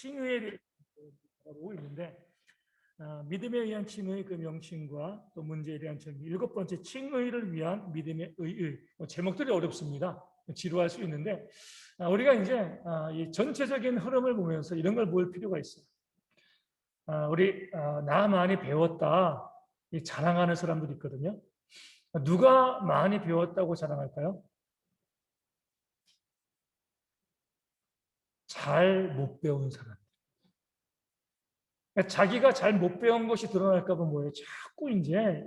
칭의에 대해 보고 있는데 믿음에 의한 칭의 그 명칭과 또 문제에 대한 정의. 7번째, 칭의를 위한 믿음의 의의. 제목들이 어렵습니다. 지루할 수 있는데 우리가 이제 이 전체적인 흐름을 보면서 이런 걸 볼 필요가 있어요. 우리 나 많이 배웠다 자랑하는 사람들이 있거든요. 누가 많이 배웠다고 자랑할까요? 잘 못 배운 사람. 자기가 잘 못 배운 것이 드러날까 봐 뭐예요? 자꾸 이제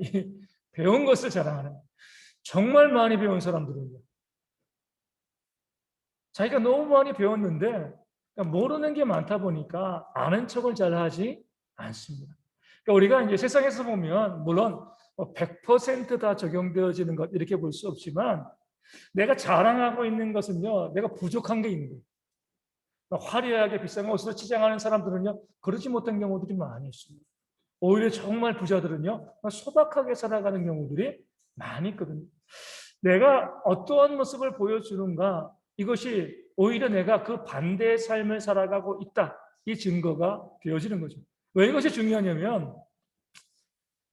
배운 것을 자랑하는. 정말 많이 배운 사람들은요. 자기가 너무 많이 배웠는데 모르는 게 많다 보니까 아는 척을 잘 하지 않습니다. 그러니까 우리가 이제 세상에서 보면 물론 100%다 적용되어지는 것 이렇게 볼 수 없지만 내가 자랑하고 있는 것은요. 내가 부족한 게 있는 거예요. 화려하게 비싼 옷으로 치장하는 사람들은요. 그러지 못한 경우들이 많이 있습니다. 오히려 정말 부자들은요. 소박하게 살아가는 경우들이 많이 있거든요. 내가 어떠한 모습을 보여주는가 이것이 오히려 내가 그 반대의 삶을 살아가고 있다. 이 증거가 되어지는 거죠. 왜 이것이 중요하냐면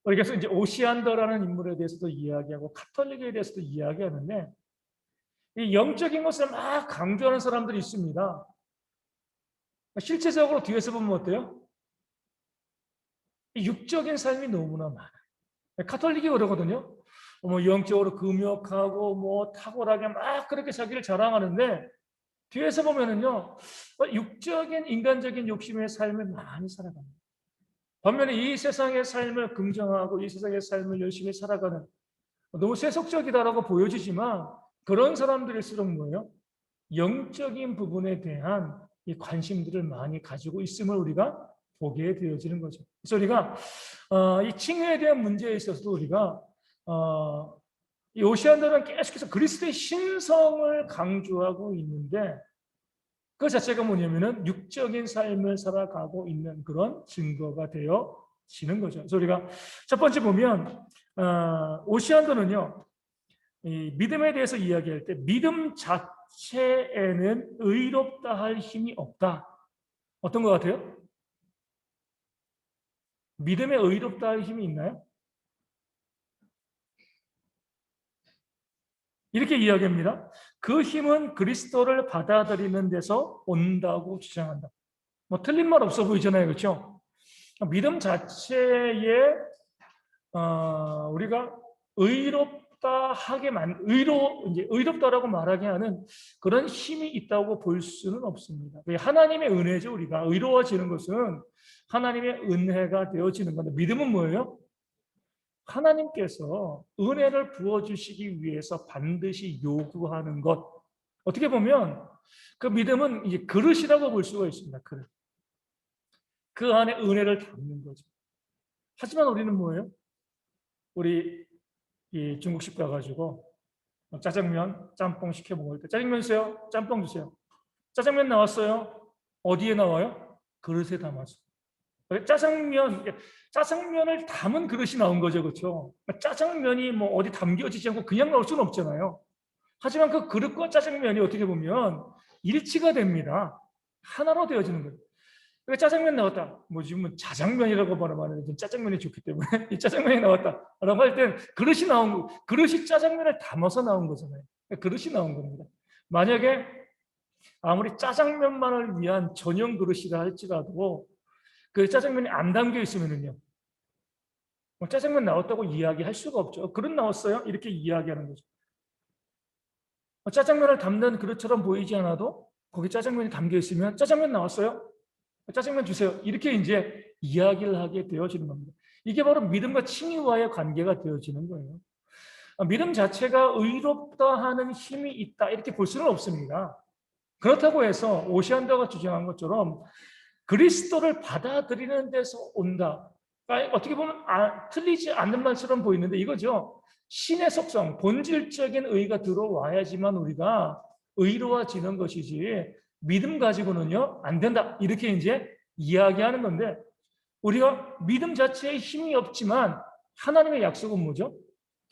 우리 계속 이제 오시안더라는 인물에 대해서도 이야기하고 카톨릭에 대해서도 이야기하는데 이 영적인 것을 막 강조하는 사람들이 있습니다. 실제적으로 뒤에서 보면 어때요? 육적인 삶이 너무나 많아요. 카톨릭이 그러거든요. 뭐 영적으로 금욕하고 뭐 탁월하게 막 그렇게 자기를 자랑하는데 뒤에서 보면은요 육적인 인간적인 욕심의 삶을 많이 살아갑니다. 반면에 이 세상의 삶을 긍정하고 이 세상의 삶을 열심히 살아가는 너무 세속적이다라고 보여지지만 그런 사람들일수록 뭐예요? 영적인 부분에 대한 이 관심들을 많이 가지고 있음을 우리가 보게 되어지는 거죠. 그래서 우리가 이 칭의에 대한 문제에 있어서도 우리가 이 오시안들은 계속해서 그리스도의 신성을 강조하고 있는데 그 자체가 뭐냐면은 육적인 삶을 살아가고 있는 그런 증거가 되어지는 거죠. 그래서 우리가 첫 번째 보면 오시안들은요 이 믿음에 대해서 이야기할 때 믿음 자체에는 의롭다 할 힘이 없다. 어떤 것 같아요? 믿음에 의롭다 할 힘이 있나요? 이렇게 이야기합니다. 그 힘은 그리스도를 받아들이는 데서 온다고 주장한다. 뭐 틀린 말 없어 보이잖아요, 그렇죠? 믿음 자체에 우리가 의롭다 하게만 이제 의롭다라고 말하게 하는 그런 힘이 있다고 볼 수는 없습니다. 하나님의 은혜죠. 우리가 의로워지는 것은 하나님의 은혜가 되어지는 건데 믿음은 뭐예요? 하나님께서 은혜를 부어주시기 위해서 반드시 요구하는 것. 어떻게 보면 그 믿음은 이제 그릇이라고 볼 수가 있습니다. 그릇. 그 안에 은혜를 담는 거죠. 하지만 우리는 뭐예요? 우리 이 중국집 가가지고 짜장면, 짬뽕 시켜 먹을 때 짜장면 주세요, 짬뽕 주세요. 짜장면 나왔어요. 어디에 나와요? 그릇에 담아서. 짜장면을 담은 그릇이 나온 거죠, 그렇죠? 짜장면이 뭐 어디 담겨지지 않고 그냥 나올 수는 없잖아요. 하지만 그 그릇과 짜장면이 어떻게 보면 일치가 됩니다. 하나로 되어지는 거예요. 그러니까 짜장면 나왔다. 뭐지, 뭐 자장면이라고 말하면 짜장면이 좋기 때문에 이 짜장면이 나왔다라고 할 땐 그릇이 나온 거, 그릇이 짜장면을 담아서 나온 거잖아요. 그릇이 나온 겁니다. 만약에 아무리 짜장면만을 위한 전용 그릇이라 할지라도 그 짜장면이 안 담겨 있으면은요, 뭐 짜장면 나왔다고 이야기할 수가 없죠. 그릇 나왔어요? 이렇게 이야기하는 거죠. 짜장면을 담는 그릇처럼 보이지 않아도 거기 짜장면이 담겨 있으면 짜장면 나왔어요? 짜장면 주세요. 이렇게 이제 이야기를 하게 되어지는 겁니다. 이게 바로 믿음과 칭의와의 관계가 되어지는 거예요. 믿음 자체가 의롭다 하는 힘이 있다 이렇게 볼 수는 없습니다. 그렇다고 해서 오시안더가 주장한 것처럼 그리스도를 받아들이는 데서 온다. 그러니까 어떻게 보면 틀리지 않는 말처럼 보이는데 이거죠. 신의 속성, 본질적인 의가 들어와야지만 우리가 의로워지는 것이지 믿음 가지고는요 안 된다. 이렇게 이제 이야기하는 건데 우리가 믿음 자체에 힘이 없지만 하나님의 약속은 뭐죠?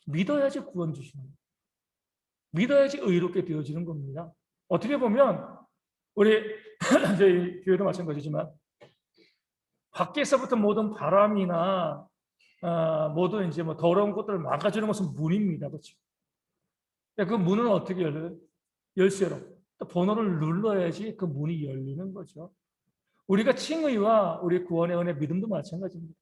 믿어야지 구원 주시는 거예요. 믿어야지 의롭게 되어지는 겁니다. 어떻게 보면 우리 저희 교회도 마찬가지지만 밖에서부터 모든 바람이나 모든 이제 뭐 더러운 것들을 막아주는 것은 문입니다. 그렇죠? 그 문은 어떻게 열려요? 열쇠로. 또 번호를 눌러야지 그 문이 열리는 거죠. 우리가 칭의와 우리 구원의 은혜 믿음도 마찬가지입니다.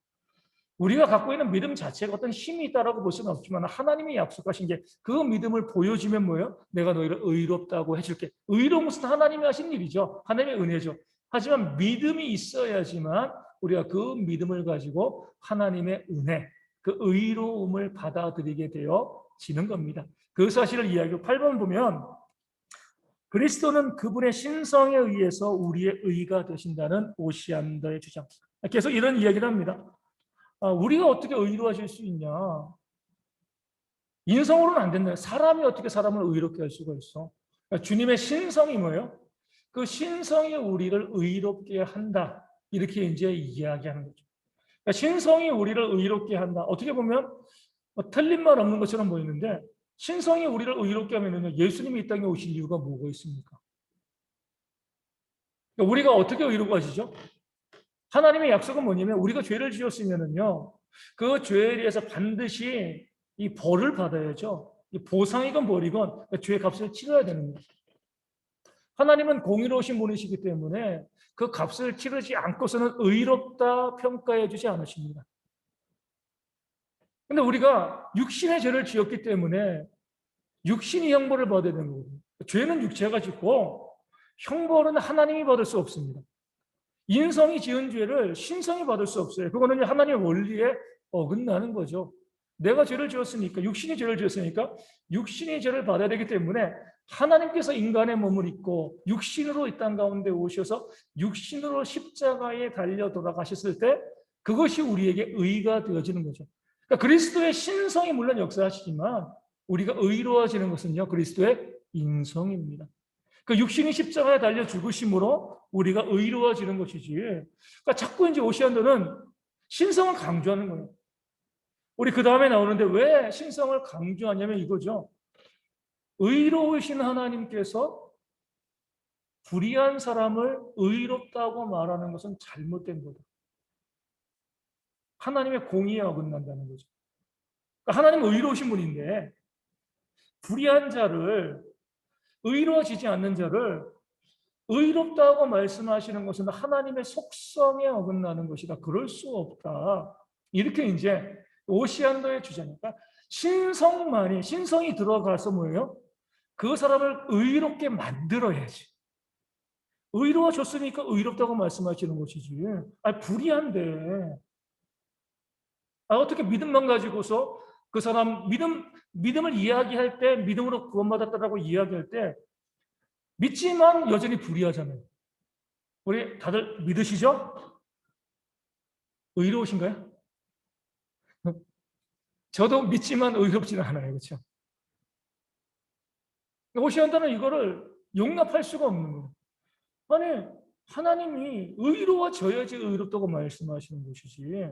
우리가 갖고 있는 믿음 자체가 어떤 힘이 있다라고 볼 수는 없지만 하나님이 약속하신 게 그 믿음을 보여주면 뭐예요? 내가 너희를 의롭다고 해줄게. 의로운 것은 하나님이 하신 일이죠. 하나님의 은혜죠. 하지만 믿음이 있어야지만 우리가 그 믿음을 가지고 하나님의 은혜, 그 의로움을 받아들이게 되어지는 겁니다. 그 사실을 이야기하고 8번 보면 그리스도는 그분의 신성에 의해서 우리의 의가 되신다는 오시안더의 주장. 계속 이런 이야기를 합니다. 우리가 어떻게 의로워질 수 있냐? 인성으로는 안 된다. 사람이 어떻게 사람을 의롭게 할 수가 있어? 그러니까 주님의 신성이 뭐예요? 그 신성이 우리를 의롭게 한다. 이렇게 이제 이야기하는 거죠. 그러니까 신성이 우리를 의롭게 한다. 어떻게 보면 틀린 말 없는 것처럼 보이는데 신성이 우리를 의롭게 하면 예수님이 이 땅에 오신 이유가 뭐가 있습니까? 그러니까 우리가 어떻게 의롭아지죠? 하나님의 약속은 뭐냐면 우리가 죄를 지었으면은요, 그 죄에 대해서 반드시 이 벌을 받아야죠. 이 보상이건 벌이건 죄의 값을 치러야 되는 거예요. 하나님은 공의로우신 분이시기 때문에 그 값을 치르지 않고서는 의롭다 평가해 주지 않으십니다. 근데 우리가 육신의 죄를 지었기 때문에 육신이 형벌을 받아야 되는 거거든요. 죄는 육체가 짓고 형벌은 하나님이 받을 수 없습니다. 인성이 지은 죄를 신성이 받을 수 없어요. 그거는 하나님의 원리에 어긋나는 거죠. 내가 죄를 지었으니까, 육신이 죄를 지었으니까 육신이 죄를 받아야 되기 때문에 하나님께서 인간의 몸을 입고 육신으로 이 땅 가운데 오셔서 육신으로 십자가에 달려 돌아가셨을 때 그것이 우리에게 의가 되어지는 거죠. 그러니까 그리스도의 신성이 물론 역사하시지만 우리가 의로워지는 것은요, 그리스도의 인성입니다. 그 육신이 십자가에 달려 죽으심으로 우리가 의로워지는 것이지. 그러니까 자꾸 이제 오시안들은 신성을 강조하는 거예요. 우리 그 다음에 나오는데 왜 신성을 강조하냐면 이거죠. 의로우신 하나님께서 불의한 사람을 의롭다고 말하는 것은 잘못된 거다. 하나님의 공의에 어긋난다는 거죠. 그러니까 하나님은 의로우신 분인데 불의한 자를, 의로워지지 않는 자를 의롭다고 말씀하시는 것은 하나님의 속성에 어긋나는 것이다. 그럴 수 없다. 이렇게 이제 오시안더의 주장이니까 신성이 들어가서 뭐예요? 그 사람을 의롭게 만들어야지. 의로워졌으니까 의롭다고 말씀하시는 것이지. 불의한데. 어떻게 믿음만 가지고서 그 사람 믿음을 이야기할 때 믿음으로 구원받았다라고 이야기할 때 믿지만 여전히 불의하잖아요. 우리 다들 믿으시죠? 의로우신가요? 저도 믿지만 의롭지는 않아요. 그렇죠? 오시안다는 이거를 용납할 수가 없는 거예요. 아니, 하나님이 의로워져야지 의롭다고 말씀하시는 것이지.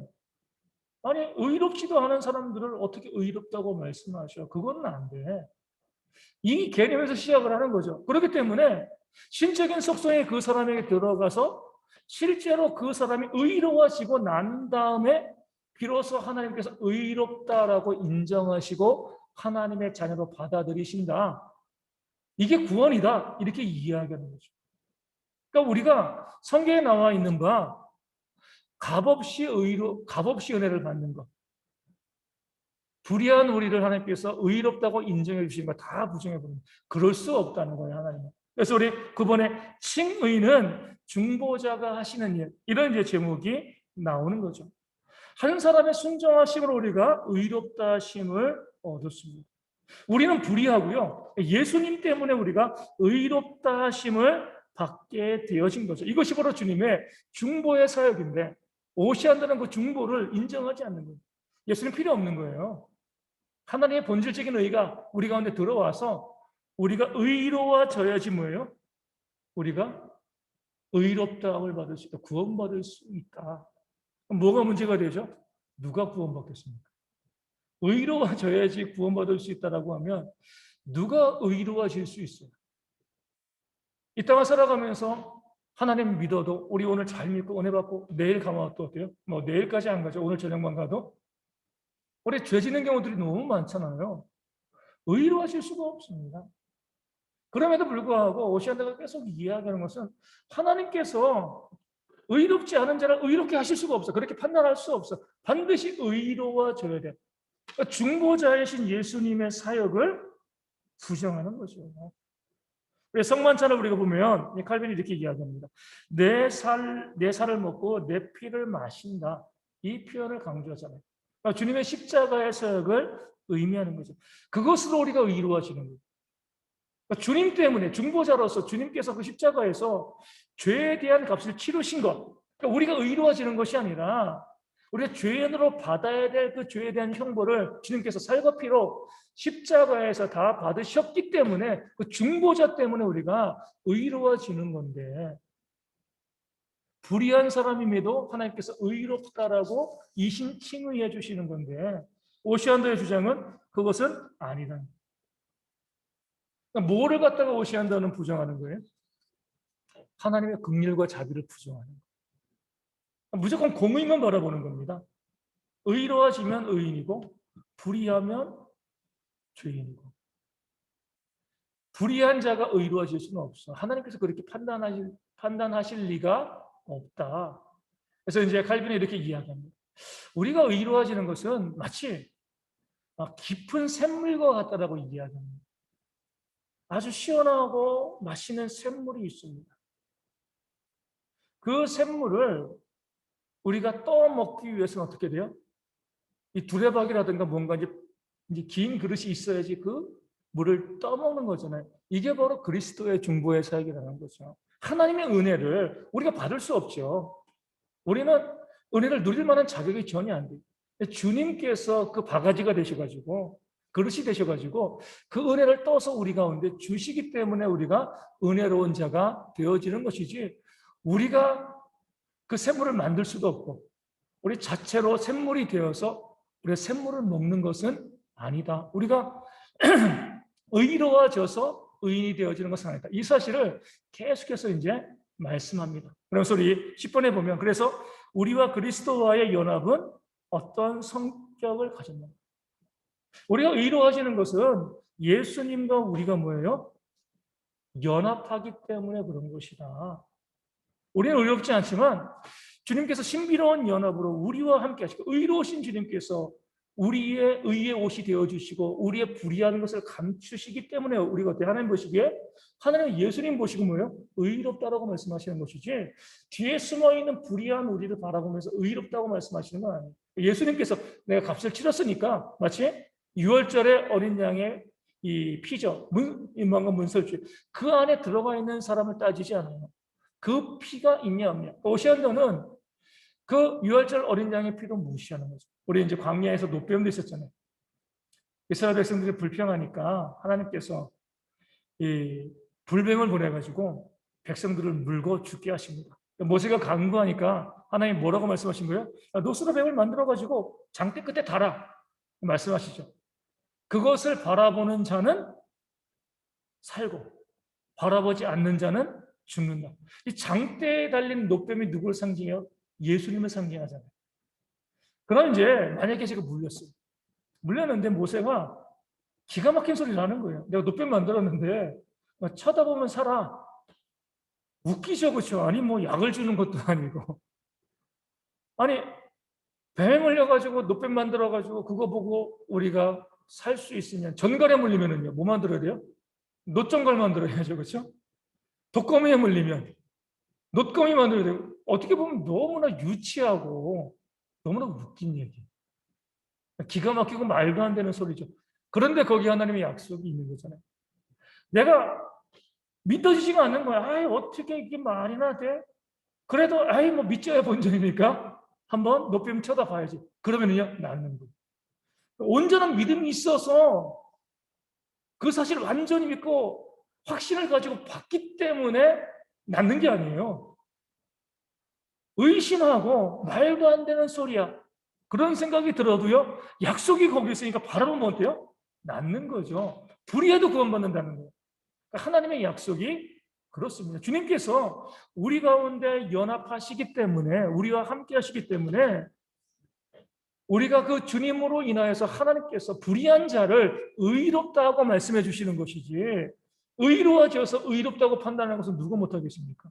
아니, 의롭지도 않은 사람들을 어떻게 의롭다고 말씀하셔? 그거는 안 돼. 이 개념에서 시작을 하는 거죠. 그렇기 때문에 신적인 속성이 그 사람에게 들어가서 실제로 그 사람이 의로워지고 난 다음에 비로소 하나님께서 의롭다라고 인정하시고 하나님의 자녀로 받아들이신다. 이게 구원이다. 이렇게 이야기하는 거죠. 그러니까 우리가 성경에 나와 있는 바 값없이 은혜를 받는 것. 불의한 우리를 하나님께서 의롭다고 인정해 주신 거 다 부정해 버립니다. 그럴 수 없다는 거예요, 하나님은. 그래서 우리 그번에 칭의는 중보자가 하시는 일, 이런 이제 제목이 나오는 거죠. 한 사람의 순종하심으로 우리가 의롭다 하심을 얻었습니다. 우리는 불의하고요. 예수님 때문에 우리가 의롭다 하심을 받게 되어진 거죠. 이것이 바로 주님의 중보의 사역인데 오시안들은 그 중보를 인정하지 않는 거예요. 예수님 필요 없는 거예요. 하나님의 본질적인 의가 우리 가운데 들어와서 우리가 의로워져야지 뭐예요? 우리가 의롭다함을 받을 수 있다. 구원받을 수 있다. 그럼 뭐가 문제가 되죠? 누가 구원받겠습니까? 의로워져야지 구원받을 수 있다라고 하면 누가 의로워질 수 있어요? 이 땅을 살아가면서 하나님 믿어도 우리 오늘 잘 믿고 은혜 받고 내일 가면 또 어때요? 뭐 내일까지 안 가죠. 오늘 저녁만 가도 우리 죄 짓는 경우들이 너무 많잖아요. 의로하실 수가 없습니다. 그럼에도 불구하고 오시안다가 계속 이야기하는 것은 하나님께서 의롭지 않은 자를 의롭게 하실 수가 없어. 그렇게 판단할 수 없어. 반드시 의로워져야 돼. 그러니까 중보자이신 예수님의 사역을 부정하는 거죠. 성만찬을 우리가 보면 칼빈이 이렇게 이야기합니다. 내 살을 먹고 내 피를 마신다. 이 표현을 강조하잖아요. 그러니까 주님의 십자가의 사역을 의미하는 거죠. 그것으로 우리가 의로워지는 거예요. 그러니까 주님 때문에 중보자로서 주님께서 그 십자가에서 죄에 대한 값을 치르신 것. 그러니까 우리가 의로워지는 것이 아니라 우리가 죄인으로 받아야 될 그 죄에 대한 형벌을 주님께서 살과 피로 십자가에서 다 받으셨기 때문에 그 중보자 때문에 우리가 의로워지는 건데 불의한 사람임에도 하나님께서 의롭다라고 이신 칭의해 주시는 건데 오시안더의 주장은 그것은 아니다. 그러니까 뭐를 갖다가 오시안더는 부정하는 거예요? 하나님의 긍휼과 자비를 부정하는 거예요. 무조건 공의만 바라보는 겁니다. 의로워지면 의인이고 불의하면 죄인이고 불의한 자가 의로워질 수는 없어. 하나님께서 그렇게 판단하실 리가 없다. 그래서 이제 칼빈이 이렇게 이야기합니다. 우리가 의로워지는 것은 마치 깊은 샘물과 같다라고 이야기합니다. 아주 시원하고 맛있는 샘물이 있습니다. 그 샘물을 우리가 떠먹기 위해서는 어떻게 돼요? 이 두레박이라든가 뭔가 이제 긴 그릇이 있어야지 그 물을 떠먹는 거잖아요. 이게 바로 그리스도의 중보의 사역이라는 거죠. 하나님의 은혜를 우리가 받을 수 없죠. 우리는 은혜를 누릴 만한 자격이 전혀 안 돼요. 주님께서 그 바가지가 되셔가지고 그릇이 되셔가지고 그 은혜를 떠서 우리 가운데 주시기 때문에 우리가 은혜로운 자가 되어지는 것이지 우리가 그 샘물을 만들 수도 없고 우리 자체로 샘물이 되어서 우리가 샘물을 먹는 것은 아니다. 우리가 의로워져서 의인이 되어지는 것은 아니다. 이 사실을 계속해서 이제 말씀합니다. 그래서 우리 10번에 보면 그래서 우리와 그리스도와의 연합은 어떤 성격을 가졌나? 우리가 의로워지는 것은 예수님과 우리가 뭐예요? 연합하기 때문에 그런 것이다. 우리는 의롭지 않지만 주님께서 신비로운 연합으로 우리와 함께 하시고 의로우신 주님께서 우리의 의의 옷이 되어주시고 우리의 불의한 것을 감추시기 때문에 우리가 어때? 하나님 보시기에 하나님은 예수님 보시고 뭐예요? 의롭다라고 말씀하시는 것이지 뒤에 숨어있는 불의한 우리를 바라보면서 의롭다고 말씀하시는 건 아니에요. 예수님께서 내가 값을 치렀으니까 마치 6월절에 어린 양의 이 피죠. 인망과 문설주 그 안에 들어가 있는 사람을 따지지 않아요. 그 피가 있냐 없냐. 오시안더는 그 유월절 어린 양의 피도 무시하는 거죠. 우리 이제 광야에서 노뱀도 있었잖아요. 이스라엘 백성들이 불평하니까 하나님께서 이 불뱀을 보내가지고 백성들을 물고 죽게 하십니다. 모세가 간구하니까 하나님 뭐라고 말씀하신 거예요? 노스로 뱀을 만들어가지고 장대 끝에 달아 말씀하시죠. 그것을 바라보는 자는 살고 바라보지 않는 자는 죽는다. 이 장대에 달린 노뱀이 누구를 상징해요? 예수님을 상징하잖아요. 그럼 이제 만약에 제가 물렸어요. 물렸는데 모세가 기가 막힌 소리를 하는 거예요. 내가 노뱀 만들었는데 쳐다보면 살아. 웃기죠, 그렇죠? 아니 뭐 약을 주는 것도 아니고. 아니 뱀에 물려가지고 노뱀 만들어가지고 그거 보고 우리가 살 수 있으면 전갈에 물리면은요 뭐 만들어야 돼요? 놋전갈 만들어야죠, 그렇죠? 독거미에 물리면 놋거미 만들어야 되고 어떻게 보면 너무나 유치하고 너무나 웃긴 얘기. 기가 막히고 말도 안 되는 소리죠. 그런데 거기 하나님의 약속이 있는 거잖아요. 내가 믿어지지가 않는 거야. 아이, 어떻게 이게 말이나 돼? 그래도 아이 뭐 믿져야 본전이니까 한번 노뱀 쳐다봐야지. 그러면은요 낫는 거예요. 온전한 믿음이 있어서 그 사실을 완전히 믿고 확신을 가지고 봤기 때문에 낫는 게 아니에요. 의심하고 말도 안 되는 소리야. 그런 생각이 들어도요. 약속이 거기 있으니까 바라보면 어때요? 낫는 거죠. 불의해도 구원받는다는 거예요. 그러니까 하나님의 약속이 그렇습니다. 주님께서 우리 가운데 연합하시기 때문에, 우리와 함께 하시기 때문에 우리가 그 주님으로 인하여서 하나님께서 불의한 자를 의롭다고 말씀해 주시는 것이지, 의로워져서 의롭다고 판단하는 것은 누가 못하겠습니까?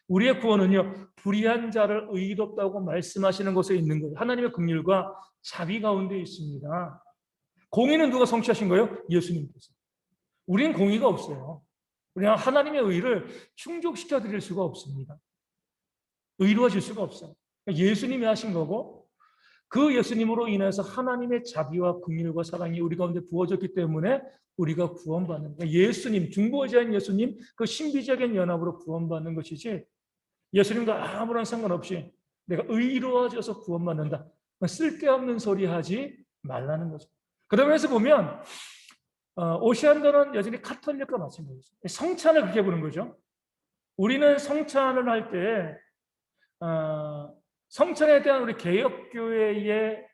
우리의 구원은요, 불의한 자를 의롭다고 말씀하시는 것에 있는 거예요. 하나님의 긍휼과 자비 가운데 있습니다. 공의는 누가 성취하신 거예요? 예수님께서. 우리는 공의가 없어요. 우리는 하나님의 의를 충족시켜 드릴 수가 없습니다. 의로워질 수가 없어요. 예수님이 하신 거고, 그 예수님으로 인해서 하나님의 자비와 긍휼과 사랑이 우리 가운데 부어졌기 때문에 우리가 구원받는 거예요. 예수님, 중보자인 예수님, 그 신비적인 연합으로 구원받는 것이지, 예수님과 아무런 상관없이 내가 의로워져서 구원받는다, 쓸데없는 소리 하지 말라는 거죠. 그러면서 보면 오시안더는 여전히 카톨릭과 마찬가지예요. 성찬을 그렇게 부르는 거죠. 우리는 성찬을 할 때 성찬에 대한 우리 개혁교회의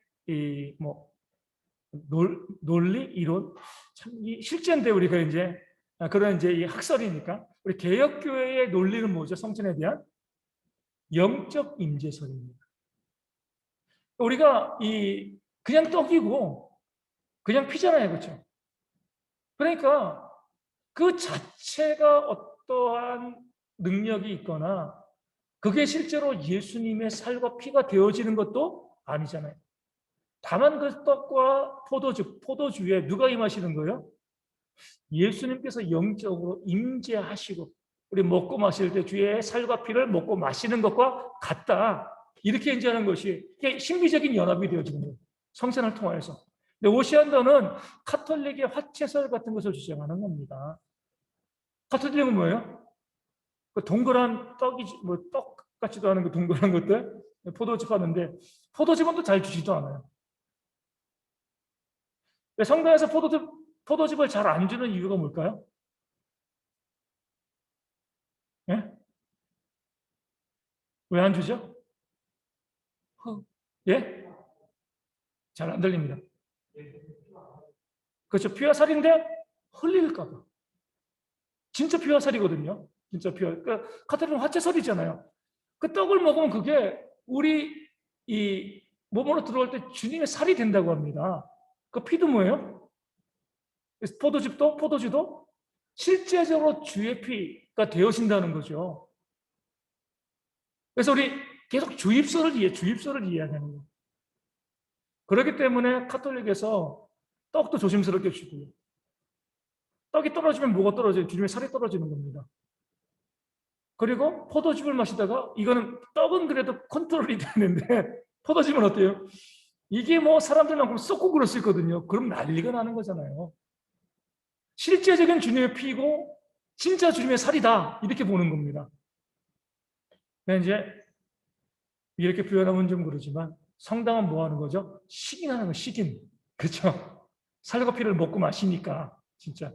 논리, 이론, 참 실제인데 우리가 이제 그런 이제 이 학설이니까, 우리 개혁교회의 논리는 뭐죠? 성찬에 대한 영적 임재설입니다. 우리가 그냥 떡이고 그냥 피잖아요, 그렇죠? 그러니까 그 자체가 어떠한 능력이 있거나 그게 실제로 예수님의 살과 피가 되어지는 것도 아니잖아요. 다만 그 떡과 포도주에 누가 임하시는 거예요? 예수님께서 영적으로 임재하시고, 우리 먹고 마실 때 주의 살과 피를 먹고 마시는 것과 같다, 이렇게 인지하는 것이 이게 신비적인 연합이 되어지는 거예요. 성찬을 통하여서. 근데 오시안더는 카톨릭의 화채설 같은 것을 주장하는 겁니다. 카톨릭은 뭐예요? 그 동그란 떡이, 떡 같지도 않은 그 동그란 것들, 포도즙 하는데 포도즙은 또 잘 주지도 않아요. 성당에서 포도즙을 잘 안 주는 이유가 뭘까요? 예? 왜 안 주죠? 예? 잘 안 들립니다. 그렇죠. 피와 살인데 흘릴까봐. 진짜 피와 살이거든요. 진짜 피와. 그러니까 카톨릭은 화채설이잖아요. 그 떡을 먹으면 그게 우리 이 몸으로 들어올 때 주님의 살이 된다고 합니다. 그 피도 뭐예요? 포도주도 실제적으로 주의 피가 되어진다는 거죠. 그래서 우리 계속 주입설을 이해하는 거예요. 그렇기 때문에 카톨릭에서 떡도 조심스럽게 주고요. 떡이 떨어지면 뭐가 떨어져요? 주님의 살이 떨어지는 겁니다. 그리고 포도즙을 마시다가, 이거는 떡은 그래도 컨트롤이 되는데 포도즙은 어때요? 이게 뭐 사람들만큼 쏟고 그럴 수 있거든요. 그럼 난리가 나는 거잖아요. 실제적인 주님의 피고 진짜 주님의 살이다, 이렇게 보는 겁니다. 이제 이렇게 표현하면 좀 그러지만 성당은 뭐 하는 거죠? 식인하는 거, 식인. 그렇죠? 살과 피를 먹고 마시니까 진짜.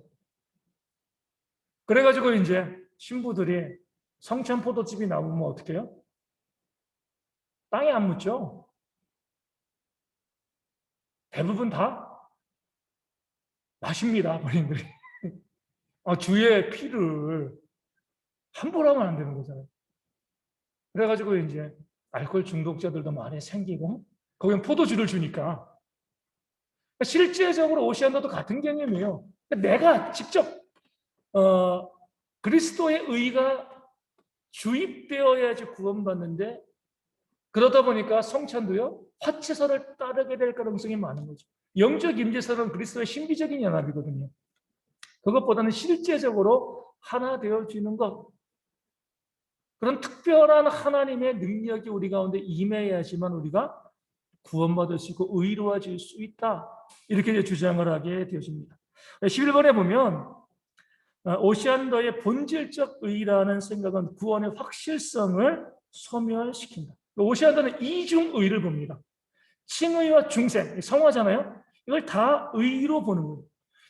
그래가지고 이제 신부들이 성찬 포도즙이 나오면 어떻게 해요? 땅에 안 묻죠? 대부분 다 마십니다, 본인들이. 주의 피를 함부로 하면 안 되는 거잖아요. 그래가지고 이제 알코올 중독자들도 많이 생기고, 거기는 포도주를 주니까. 실제적으로 오시안더도 같은 개념이에요. 내가 직접 그리스도의 의가 주입되어야지 구원받는데, 그러다 보니까 성찬도요, 화채설을 따르게 될 가능성이 많은 거죠. 영적 임재설은 그리스도의 신비적인 연합이거든요. 그것보다는 실제적으로 하나 되어지는 것, 그런 특별한 하나님의 능력이 우리 가운데 임해야지만 우리가 구원받을 수 있고 의로워질 수 있다, 이렇게 주장을 하게 되어집니다. 11번에 보면 오시안더의 본질적 의라는 생각은 구원의 확실성을 소멸시킨다. 오시안더는 이중의를 봅니다. 칭의와 중생, 성화잖아요. 이걸 다 의로 보는 거예요.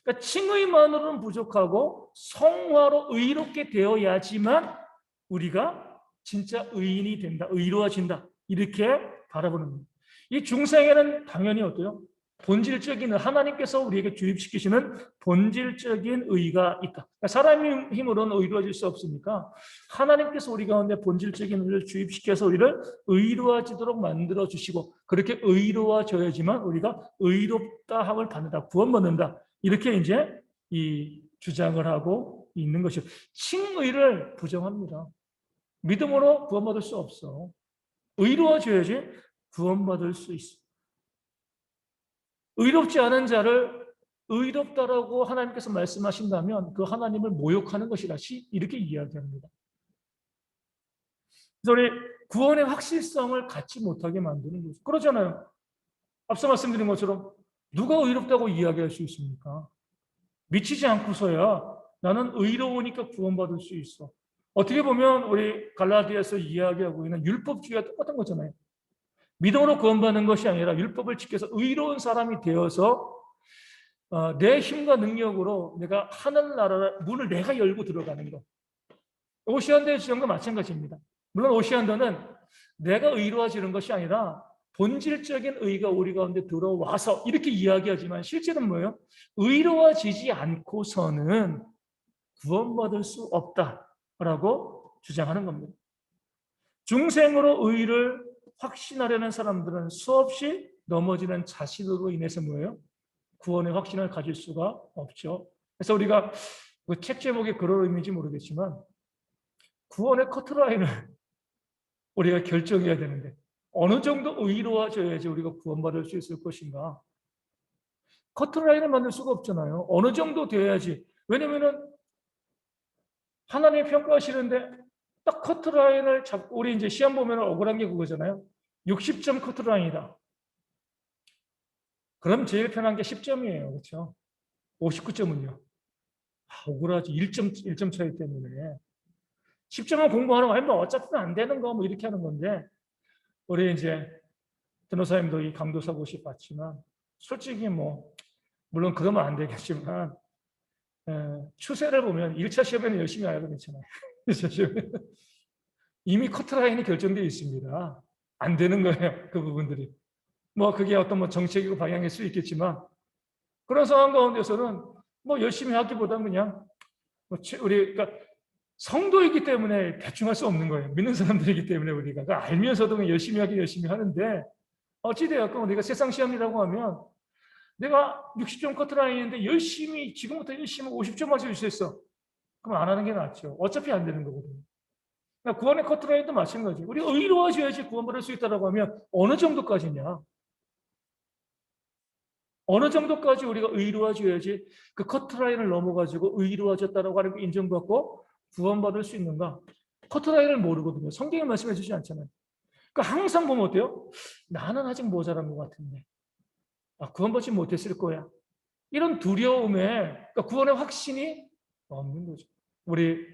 그러니까 칭의만으로는 부족하고 성화로 의롭게 되어야지만 우리가 진짜 의인이 된다, 의로워진다, 이렇게 바라보는 겁니다. 이 중생에는 당연히 어때요? 본질적인 하나님께서 우리에게 주입시키시는 본질적인 의가 있다. 그러니까 사람의 힘으로는 의로워질 수 없으니까 하나님께서 우리 가운데 본질적인 의를 주입시켜서 우리를 의로워지도록 만들어 주시고 그렇게 의로워져야지만 우리가 의롭다함을 받는다, 구원받는다. 이렇게 이제 이 주장을 하고 있는 것이죠. 칭의를 부정합니다. 믿음으로 구원받을 수 없어. 의로워져야지 구원받을 수 있어. 의롭지 않은 자를 의롭다라고 하나님께서 말씀하신다면 그 하나님을 모욕하는 것이라 이렇게 이야기합니다. 그래서 우리 구원의 확실성을 갖지 못하게 만드는 거죠. 그러잖아요. 앞서 말씀드린 것처럼 누가 의롭다고 이야기할 수 있습니까? 미치지 않고서야 나는 의로우니까 구원받을 수 있어. 어떻게 보면 우리 갈라디아서 이야기하고 있는 율법주의와 똑같은 거잖아요. 믿음으로 구원받는 것이 아니라 율법을 지켜서 의로운 사람이 되어서 내 힘과 능력으로 내가 하늘나라의 문을 내가 열고 들어가는 것. 오시안더의 주장과 마찬가지입니다. 물론 오시안더는 내가 의로워지는 것이 아니라 본질적인 의가 우리 가운데 들어와서 이렇게 이야기하지만 실제는 뭐예요? 의로워지지 않고서는 구원받을 수 없다라고 주장하는 겁니다. 중생으로 의를 확신하려는 사람들은 수없이 넘어지는 자신으로 인해서 뭐예요? 구원의 확신을 가질 수가 없죠. 그래서 우리가 그 책 제목이 그런 의미인지 모르겠지만 구원의 커트라인을 우리가 결정해야 되는데 어느 정도 의로워져야지 우리가 구원받을 수 있을 것인가? 커트라인을 만들 수가 없잖아요. 어느 정도 돼야지. 왜냐면은 하나님이 평가하시는데 딱 커트라인을 잡고 우리 이제 시험 보면 억울한 게 그거잖아요. 60점 커트라인이다. 그럼 제일 편한 게 10점이에요. 그렇죠? 59점은요. 억울하지. 1점 차이 때문에. 10점은 공부하는 거 아니면 어차피 안 되는 거 뭐 이렇게 하는 건데 우리 이제 변호사님도 이 강도사 고시 봤지만 솔직히 뭐 물론 그러면 안 되겠지만 추세를 보면 1차 시험에는 열심히 알아도 괜찮아요. 1차 시험에 이미 커트라인이 결정되어 있습니다. 안 되는 거예요. 그 부분들이. 뭐 그게 어떤 뭐 정책이고 방향일 수 있겠지만 그런 상황 가운데서는 뭐 열심히 하기보다는 그냥 뭐 우리 그러니까 성도이기 때문에 대충 할 수 없는 거예요. 믿는 사람들이기 때문에 우리가 알면서도 열심히 열심히 하는데 어찌되었건 우리가 세상 시험이라고 하면 내가 60점 커트라인인데 지금부터 열심히 50점 맞을 수 있어. 그럼 안 하는 게 낫죠. 어차피 안 되는 거거든요. 그러니까 구원의 커트라인도 마찬가지. 우리 의로워져야지 구원받을 수 있다고 하면 어느 정도까지냐? 어느 정도까지 우리가 의로워져야지 그 커트라인을 넘어가지고 의로워졌다라고 하는 거 인정받고 구원받을 수 있는가? 커트라인을 모르거든요. 성경에 말씀해 주지 않잖아요. 그러니까 항상 보면 어때요? 나는 아직 모자란 것 같은데. 구원받지 못했을 거야. 이런 두려움에 그러니까 구원의 확신이 없는 거죠. 우리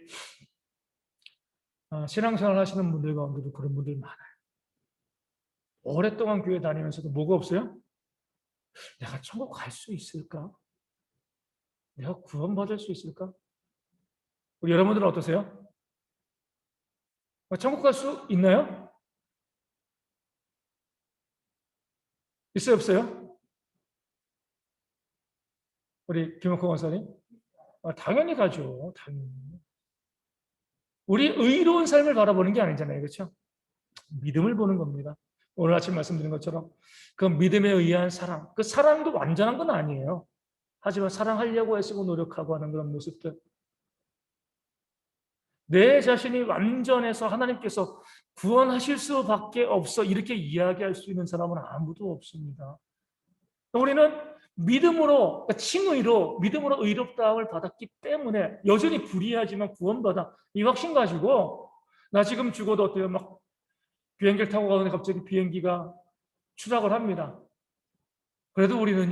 신앙생활 하시는 분들 가운데도 그런 분들 많아요. 오랫동안 교회 다니면서도 뭐가 없어요? 내가 천국 갈 수 있을까? 내가 구원받을 수 있을까? 우리 여러분들은 어떠세요? 천국 갈 수 있나요? 있어요, 없어요? 우리 김옥호 원사님? 당연히 가죠. 당연히. 우리 의로운 삶을 바라보는 게 아니잖아요. 그렇죠? 믿음을 보는 겁니다. 오늘 아침 말씀드린 것처럼 그 믿음에 의한 사랑, 그 사랑도 완전한 건 아니에요. 하지만 사랑하려고 애쓰고 노력하고 하는 그런 모습들. 내 자신이 완전해서 하나님께서 구원하실 수밖에 없어 이렇게 이야기할 수 있는 사람은 아무도 없습니다. 우리는 믿음으로, 그러니까 칭의로 믿음으로 의롭다함을 받았기 때문에 여전히 불의하지만 구원받아 이 확신 가지고 나 지금 죽어도 어때요? 막 비행기를 타고 가는데 갑자기 비행기가 추락을 합니다. 그래도 우리는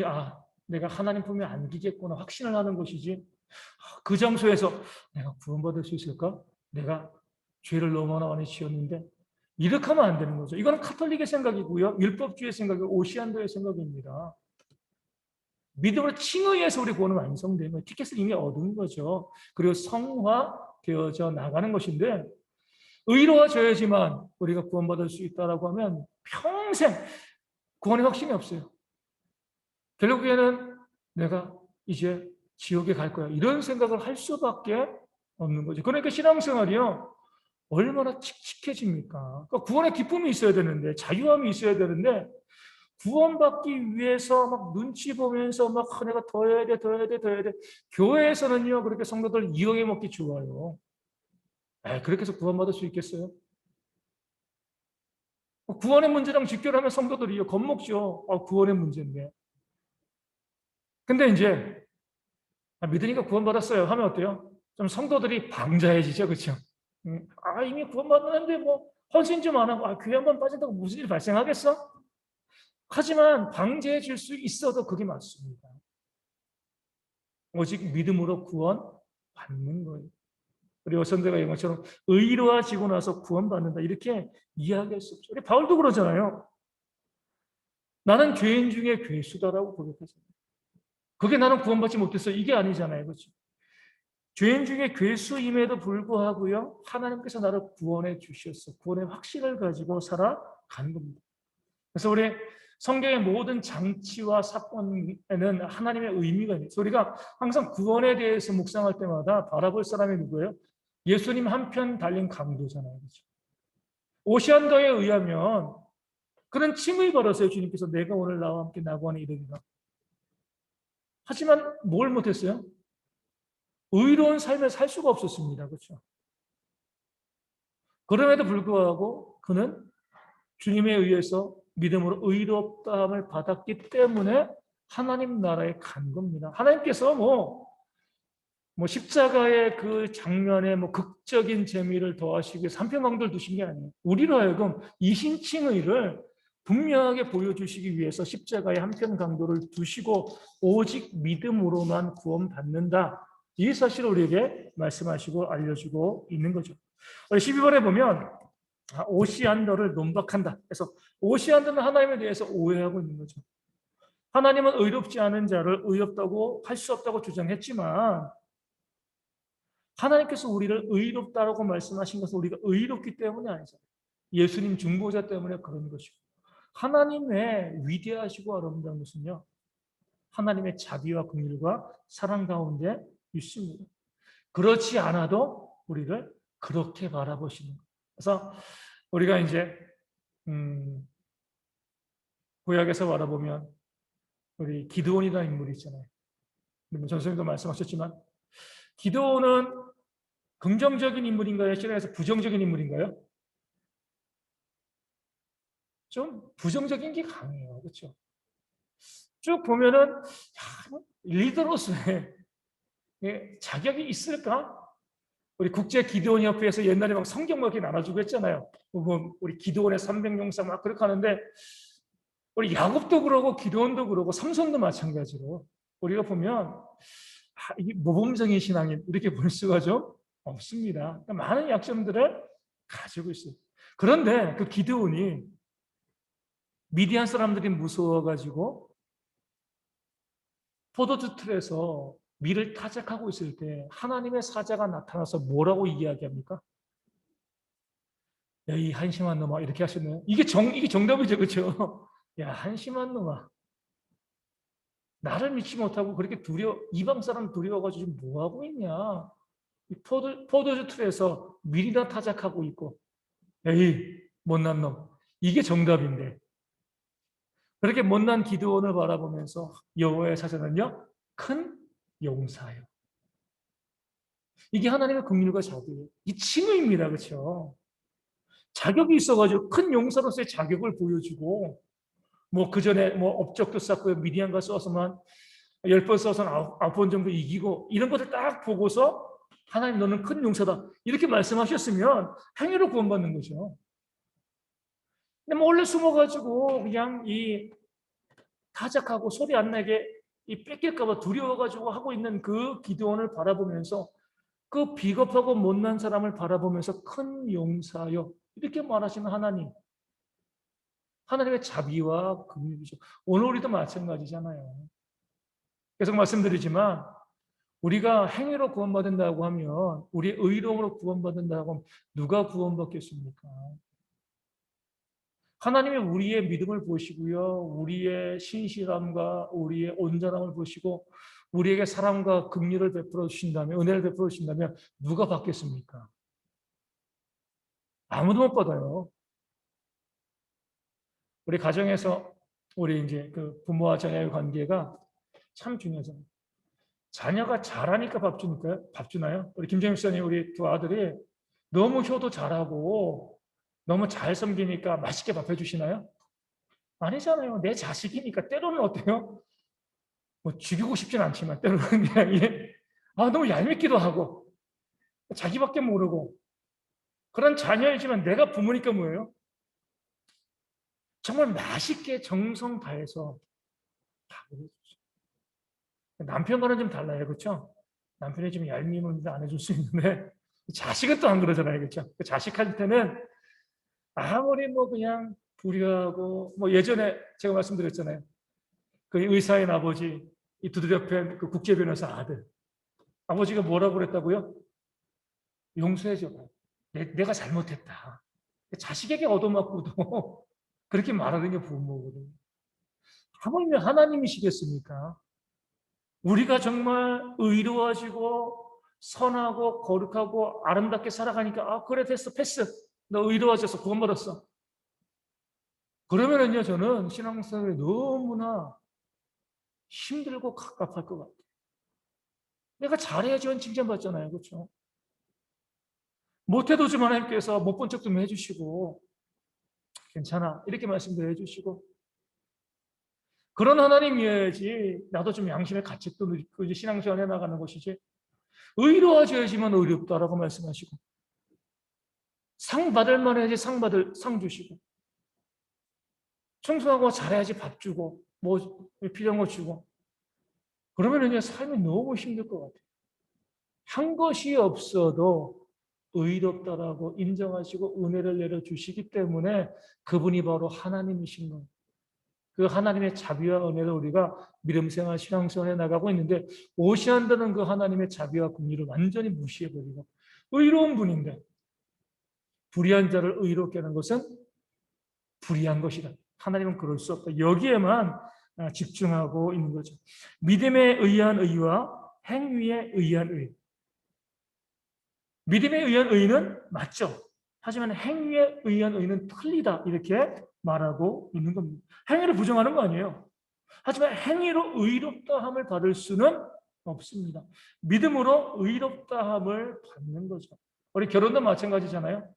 내가 하나님 품에 안기겠구나 확신을 하는 것이지 그 장소에서 내가 구원받을 수 있을까? 내가 죄를 너무나 많이 지었는데 이렇게 하면 안 되는 거죠. 이거는 카톨릭의 생각이고요. 율법주의 생각이고 오시안더의 생각입니다. 믿음으로 칭의해서 우리 구원은 완성되면 티켓을 이미 얻은 거죠. 그리고 성화되어져 나가는 것인데 의로워져야지만 우리가 구원받을 수 있다라고 하면 평생 구원의 확신이 없어요. 결국에는 내가 이제 지옥에 갈 거야. 이런 생각을 할 수밖에 없는 거죠. 그러니까 신앙생활이요. 얼마나 칙칙해집니까? 그러니까 구원의 기쁨이 있어야 되는데, 자유함이 있어야 되는데, 구원받기 위해서 막 눈치 보면서 막 내가 더 해야 돼, 더 해야 돼, 더 해야 돼. 교회에서는요, 그렇게 성도들 이용해 먹기 좋아요. 그렇게 해서 구원받을 수 있겠어요? 구원의 문제랑 직결하면 성도들이요, 겁먹죠. 구원의 문제인데. 근데 이제, 믿으니까 구원받았어요 하면 어때요? 좀 성도들이 방자해지죠, 그렇죠? 이미 구원받았는데 뭐 헌신 좀 안 하고 교회 한번 빠진다고 무슨 일이 발생하겠어? 하지만 방제해 줄 수 있어도 그게 맞습니다. 오직 믿음으로 구원받는 거예요. 우리 어선대가 이런 것처럼 의로워지고 나서 구원받는다 이렇게 이야기할 수 없죠. 우리 바울도 그러잖아요. 나는 죄인 중에 괴수다라고 고백했습니다. 그게 나는 구원받지 못했어 이게 아니잖아요. 그렇죠? 죄인 중에 괴수임에도 불구하고요. 하나님께서 나를 구원해 주셨어. 구원의 확신을 가지고 살아가는 겁니다. 그래서 우리 성경의 모든 장치와 사건에는 하나님의 의미가 있어요. 우리가 항상 구원에 대해서 묵상할 때마다 바라볼 사람이 누구예요? 예수님 한편 달린 강도잖아요. 그렇죠? 오시안더에 의하면 그는 칭의 받았어요. 주님께서 내가 오늘 나와 함께 나고하는 이르리라. 하지만 뭘 못했어요? 의로운 삶을 살 수가 없었습니다. 그렇죠? 그럼에도 불구하고 그는 주님에 의해서 믿음으로 의롭다함을 받았기 때문에 하나님 나라에 간 겁니다. 하나님께서 뭐 십자가의 그 장면에 뭐 극적인 재미를 더하시고 삼평강도를 두신 게 아니에요. 우리로 하여금 이신칭의를 분명하게 보여주시기 위해서 십자가의 한편 강도를 두시고 오직 믿음으로만 구원받는다. 이 사실을 우리에게 말씀하시고 알려주고 있는 거죠. 12번에 보면 오시안더를 논박한다. 그래서 오시안더는 하나님에 대해서 오해하고 있는 거죠. 하나님은 의롭지 않은 자를 의롭다고 할 수 없다고 주장했지만 하나님께서 우리를 의롭다라고 말씀하신 것은 우리가 의롭기 때문이 아니잖아요. 예수님 중보자 때문에 그런 것이고 하나님의 위대하시고 아름다운 것은요. 하나님의 자비와 긍휼과 사랑 가운데 있습니다. 그렇지 않아도 우리를 그렇게 바라보시는 거예요. 그래서 우리가 이제 구약에서 바라보면 우리 기드온이라는 인물이 있잖아요. 전선생님도 말씀하셨지만 기드온은 긍정적인 인물인가요? 신앙에서 부정적인 인물인가요? 좀 부정적인 게 강해요. 그렇죠? 쭉 보면은 리더로서의 자격이 있을까? 우리 국제 기드온 협회에서 옛날에 막 성경 막 이렇게 나눠주고 했잖아요. 우리 기드온의 300용사 막 그렇게 하는데 우리 야곱도 그러고 기드온도 그러고 삼손도 마찬가지로 우리가 보면 이게 모범적인 신앙인 이렇게 볼 수가 좀 없습니다. 그러니까 많은 약점들을 가지고 있어요. 그런데 그 기드온이 미디안 사람들이 무서워가지고 포도주 틀에서 밀을 타작하고 있을 때 하나님의 사자가 나타나서 뭐라고 이야기합니까? 야, 이 한심한 놈아 이렇게 하시네요. 이게 정답이죠, 그렇죠? 야, 한심한 놈아. 나를 믿지 못하고 그렇게 이방 사람 두려워가지고 지금 뭐 하고 있냐? 이 포도주 틀에서 밀이나 타작하고 있고, 에이, 못난 놈. 이게 정답인데. 그렇게 못난 기드온을 바라보면서 여호와의 사자는요, 큰 용사요. 이게 하나님의 긍휼과 자비예요. 이 칭의입니다, 그렇죠? 자격이 있어가지고 큰 용사로서의 자격을 보여주고, 뭐 그 전에 뭐 업적도 쌓고 미디안과 싸워서만 10번 싸워서는 9번 정도 이기고 이런 것을 딱 보고서 하나님 너는 큰 용사다 이렇게 말씀하셨으면 행위로 구원받는 거죠. 근데 뭐 원래 숨어가지고 그냥 이 타작하고 소리 안 나게 이 뺏길까봐 두려워가지고 하고 있는 그 기드온을 바라보면서 그 비겁하고 못난 사람을 바라보면서 큰 용사요 이렇게 말하시는 하나님, 하나님의 자비와 긍휼이죠. 오늘 우리도 마찬가지잖아요. 계속 말씀드리지만 우리가 행위로 구원받는다고 하면 우리 의로움으로 구원받는다고 하면 누가 구원받겠습니까? 하나님이 우리의 믿음을 보시고요, 우리의 신실함과 우리의 온전함을 보시고 우리에게 사랑과 긍휼을 베풀어 주신다면, 은혜를 베풀어 주신다면 누가 받겠습니까? 아무도 못 받아요. 우리 가정에서 우리 이제 그 부모와 자녀의 관계가 참 중요하잖아요. 자녀가 잘하니까 밥 주니까요? 밥 주나요? 우리 김정일 목사님 우리 두 아들이 너무 효도 잘하고 너무 잘 섬기니까 맛있게 밥 해주시나요? 아니잖아요. 내 자식이니까 때로는 어때요? 뭐 죽이고 싶진 않지만 때로는 그냥 너무 얄밉기도 하고 자기밖에 모르고 그런 자녀이지만 내가 부모니까 뭐예요? 정말 맛있게 정성 다해서 밥을 해주죠. 남편과는 좀 달라요. 그렇죠? 남편이 좀 얄미우면 안 해줄 수 있는데 자식은 또 안 그러잖아요. 그렇죠? 그 자식한테는 아무리 뭐 그냥 불의하고 뭐 예전에 제가 말씀드렸잖아요. 그 의사인 아버지, 이 두드려 팬 그 국제 변호사 아들. 아버지가 뭐라고 그랬다고요? 용서해줘. 내가 잘못했다. 자식에게 얻어맞고도 그렇게 말하는 게 부모거든요. 하물며 하나님이시겠습니까? 우리가 정말 의로워지고 선하고 거룩하고 아름답게 살아가니까 그래 됐어 패스. 너 의로워져서 구원받았어. 그러면은요 저는 신앙생활이 너무나 힘들고 갑갑할 것 같아요. 내가 잘해야지만 칭찬받잖아요. 그렇죠? 못해도 좀 하나님께서 못 본 척 좀 해주시고 괜찮아 이렇게 말씀도 해주시고 그런 하나님이어야지 나도 좀 양심의 가책도 느끼고 이제 신앙생활 해나가는 것이지 의로워져야지만 의롭다라고 말씀하시고 상 받을 만해야지 상 주시고 청소하고 잘해야지 밥 주고 뭐 필요한 거 주고 그러면 이제 삶이 너무 힘들 것 같아요. 한 것이 없어도 의롭다라고 인정하시고 은혜를 내려주시기 때문에 그분이 바로 하나님이신 거예요. 그 하나님의 자비와 은혜를 우리가 믿음생활 신앙생활 해나가고 있는데 오시한다는 그 하나님의 자비와 긍휼을 완전히 무시해버리고 의로운 분인데 불의한 자를 의롭게 하는 것은 불의한 것이다. 하나님은 그럴 수 없다. 여기에만 집중하고 있는 거죠. 믿음에 의한 의와 행위에 의한 의. 믿음에 의한 의는 맞죠. 하지만 행위에 의한 의는 틀리다. 이렇게 말하고 있는 겁니다. 행위를 부정하는 거 아니에요. 하지만 행위로 의롭다함을 받을 수는 없습니다. 믿음으로 의롭다함을 받는 거죠. 우리 결혼도 마찬가지잖아요.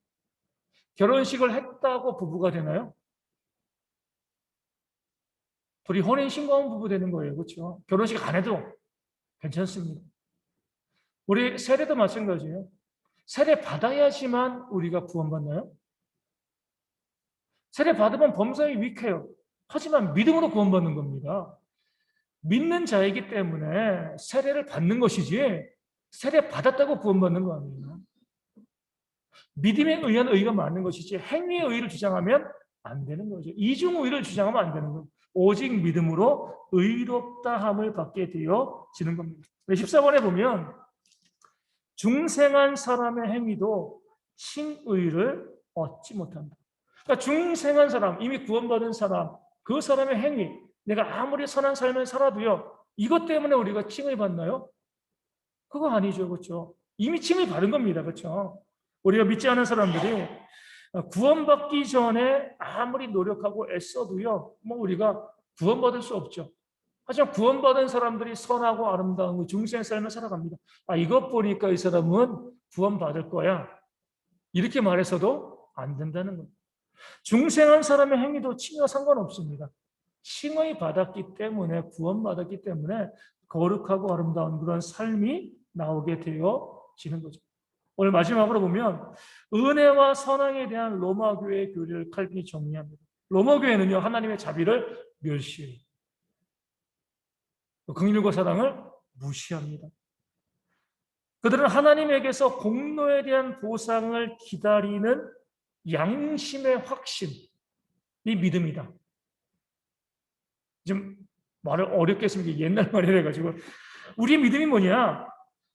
결혼식을 했다고 부부가 되나요? 둘이 혼인신고하면 부부 되는 거예요. 그렇죠? 결혼식 안 해도 괜찮습니다. 우리 세례도 마찬가지예요. 세례 받아야지만 우리가 구원받나요? 세례 받으면 범사에 위해요. 하지만 믿음으로 구원받는 겁니다. 믿는 자이기 때문에 세례를 받는 것이지 세례 받았다고 구원받는 거 아니에요. 믿음에 의한 의가 맞는 것이지 행위의 의를 주장하면 안 되는 거죠. 이중의를 주장하면 안 되는 거예요. 오직 믿음으로 의롭다함을 받게 되어지는 겁니다. 14번에 보면 중생한 사람의 행위도 칭의를 얻지 못한다. 그러니까 중생한 사람, 이미 구원받은 사람, 그 사람의 행위, 내가 아무리 선한 삶을 살아도요, 이것 때문에 우리가 칭의 받나요? 그거 아니죠, 그렇죠? 이미 칭의 받은 겁니다, 그렇죠? 우리가 믿지 않은 사람들이 구원받기 전에 아무리 노력하고 애써도요, 뭐 우리가 구원받을 수 없죠. 하지만 구원받은 사람들이 선하고 아름다운 그 중생의 삶을 살아갑니다. 이것 보니까 이 사람은 구원받을 거야. 이렇게 말해서도 안 된다는 겁니다. 중생한 사람의 행위도 칭의와 상관없습니다. 칭의 받았기 때문에 구원받았기 때문에 거룩하고 아름다운 그런 삶이 나오게 되어지는 거죠. 오늘 마지막으로 보면 은혜와 선행에 대한 로마 교회의 교리를 칼빈이 정리합니다. 로마 교회는요 하나님의 자비를 멸시해요. 긍휼과 사랑을 무시합니다. 그들은 하나님에게서 공로에 대한 보상을 기다리는 양심의 확신이 믿음이다. 좀 말을 어렵게 했으면 옛날 말이라 가지고 우리의 믿음이 뭐냐?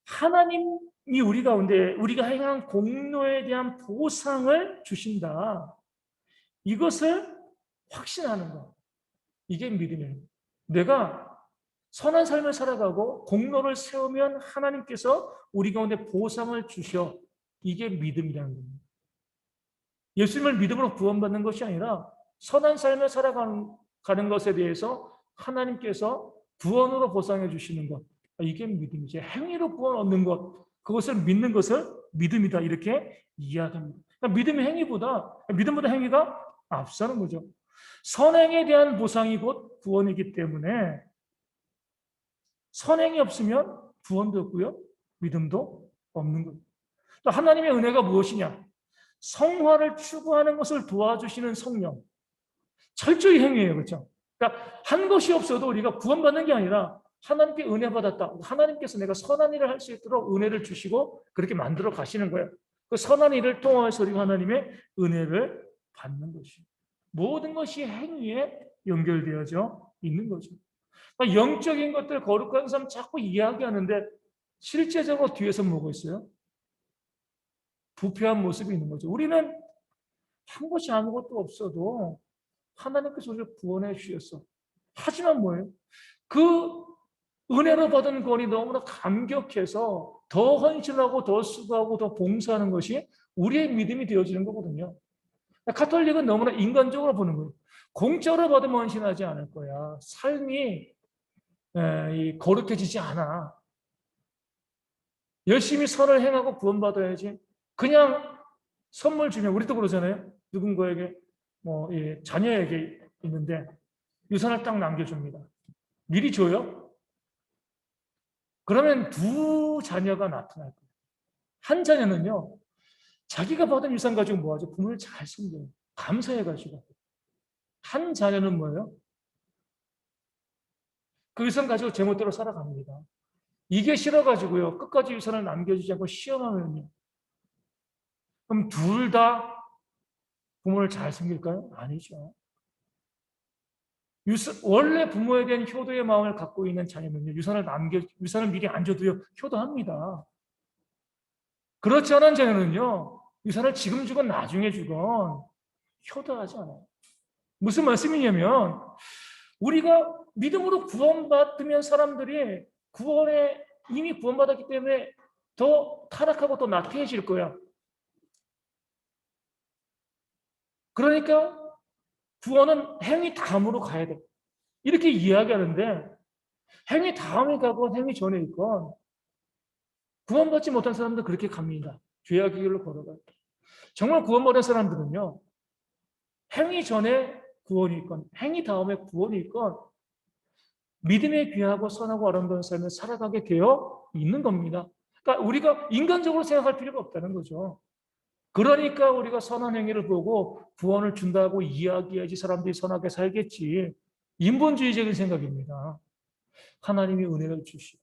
하나님이 우리 가운데 우리가 행한 공로에 대한 보상을 주신다. 이것을 확신하는 것. 이게 믿음이에요. 내가 선한 삶을 살아가고 공로를 세우면 하나님께서 우리 가운데 보상을 주셔. 이게 믿음이라는 겁니다. 예수님을 믿음으로 구원받는 것이 아니라 선한 삶을 살아가는 것에 대해서 하나님께서 구원으로 보상해 주시는 것. 이게 믿음이지. 행위로 구원 얻는 것. 그것을 믿는 것을 믿음이다. 이렇게 이야기합니다. 그러니까 믿음보다 행위가 앞서는 거죠. 선행에 대한 보상이 곧 구원이기 때문에 선행이 없으면 구원도 없고요. 믿음도 없는 거예요. 또 하나님의 은혜가 무엇이냐? 성화를 추구하는 것을 도와주시는 성령. 철저히 행위예요. 그렇죠? 그러니까 한 것이 없어도 우리가 구원받는 게 아니라 하나님께 은혜 받았다. 하나님께서 내가 선한 일을 할 수 있도록 은혜를 주시고 그렇게 만들어 가시는 거예요. 그 선한 일을 통해서 우리가 하나님의 은혜를 받는 것이. 모든 것이 행위에 연결되어져 있는 거죠. 그러니까 영적인 것들, 거룩한 삶 자꾸 이야기하는데 실제적으로 뒤에서 뭐가 있어요? 부패한 모습이 있는 거죠. 우리는 한 것이 아무것도 없어도 하나님께서 우리를 구원해 주셨어. 하지만 뭐예요? 그 은혜로 받은 구원이 너무나 감격해서 더 헌신하고 더 수고하고 더 봉사하는 것이 우리의 믿음이 되어지는 거거든요. 가톨릭은 너무나 인간적으로 보는 거예요. 공짜로 받으면 헌신하지 않을 거야. 삶이 거룩해지지 않아. 열심히 선을 행하고 구원받아야지. 그냥 선물 주면 우리도 그러잖아요. 누군가에게 자녀에게 있는데 유산을 딱 남겨줍니다. 미리 줘요? 그러면 두 자녀가 나타날 거예요. 한 자녀는요. 자기가 받은 유산 가지고 뭐하죠? 부모를 잘 섬겨요. 감사해가지고. 한 자녀는 뭐예요? 그 유산 가지고 제멋대로 살아갑니다. 이게 싫어가지고요. 끝까지 유산을 남겨주지 않고 시험하면요. 그럼 둘 다 부모를 잘 섬길까요? 아니죠. 원래 부모에 대한 효도의 마음을 갖고 있는 자녀는요. 유산을 미리 안 줘도요. 효도합니다. 그렇지 않은 자녀는요. 유산을 지금 주건 나중에 주건 효도하지 않아요. 무슨 말씀이냐면 우리가 믿음으로 구원받으면 사람들이 이미 구원받았기 때문에 더 타락하고 더 나태해질 거야. 그러니까 구원은 행위 다음으로 가야 돼. 이렇게 이야기하는데 행위 다음에 가건 행위 전에 있건 구원받지 못한 사람들 그렇게 갑니다. 죄악의 길로 걸어가요. 정말 구원받은 사람들은요. 행위 전에 구원이 있건 행위 다음에 구원이 있건 믿음에 귀하고 선하고 아름다운 삶을 살아가게 되어 있는 겁니다. 그러니까 우리가 인간적으로 생각할 필요가 없다는 거죠. 그러니까 우리가 선한 행위를 보고 구원을 준다고 이야기해야지 사람들이 선하게 살겠지. 인본주의적인 생각입니다. 하나님이 은혜를 주시고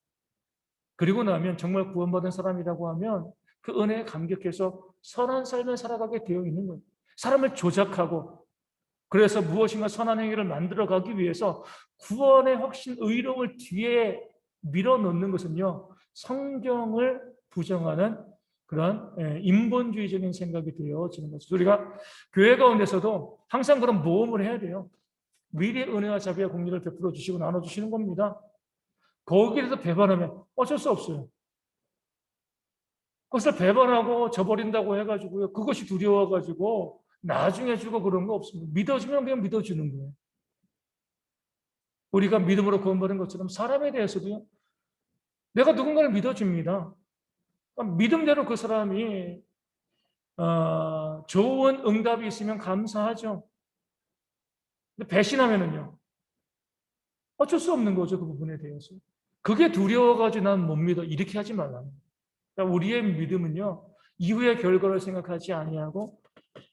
그리고 나면 정말 구원받은 사람이라고 하면 그 은혜에 감격해서 선한 삶을 살아가게 되어 있는 거예요. 사람을 조작하고 그래서 무엇인가 선한 행위를 만들어가기 위해서 구원의 확신, 의로움을 뒤에 밀어넣는 것은요. 성경을 부정하는 그런 인본주의적인 생각이 되어지는 거죠. 우리가 교회 가운데서도 항상 그런 모험을 해야 돼요. 미래의 은혜와 자비와 공의를 베풀어 주시고 나눠주시는 겁니다. 거기에서 배반하면 어쩔 수 없어요. 그것을 배반하고 저버린다고 해가지고요. 그것이 두려워가지고 나중에 주고 그런 거 없습니다. 믿어주면 그냥 믿어주는 거예요. 우리가 믿음으로 구원받은 것처럼 사람에 대해서도요. 내가 누군가를 믿어줍니다. 믿음대로 그 사람이 좋은 응답이 있으면 감사하죠. 근데 배신하면은요. 어쩔 수 없는 거죠. 그 부분에 대해서. 그게 두려워가지고 난 못 믿어. 이렇게 하지 말라는 거예요. 그러니까 우리의 믿음은요. 이후의 결과를 생각하지 아니하고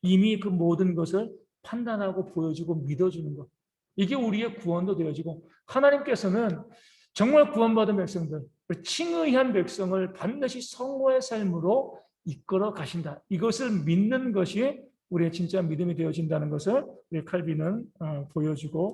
이미 그 모든 것을 판단하고 보여주고 믿어주는 것. 이게 우리의 구원도 되어지고 하나님께서는 정말 구원받은 백성들, 칭의한 백성을 반드시 성도의 삶으로 이끌어 가신다. 이것을 믿는 것이 우리의 진짜 믿음이 되어진다는 것을 우리 칼빈은 보여주고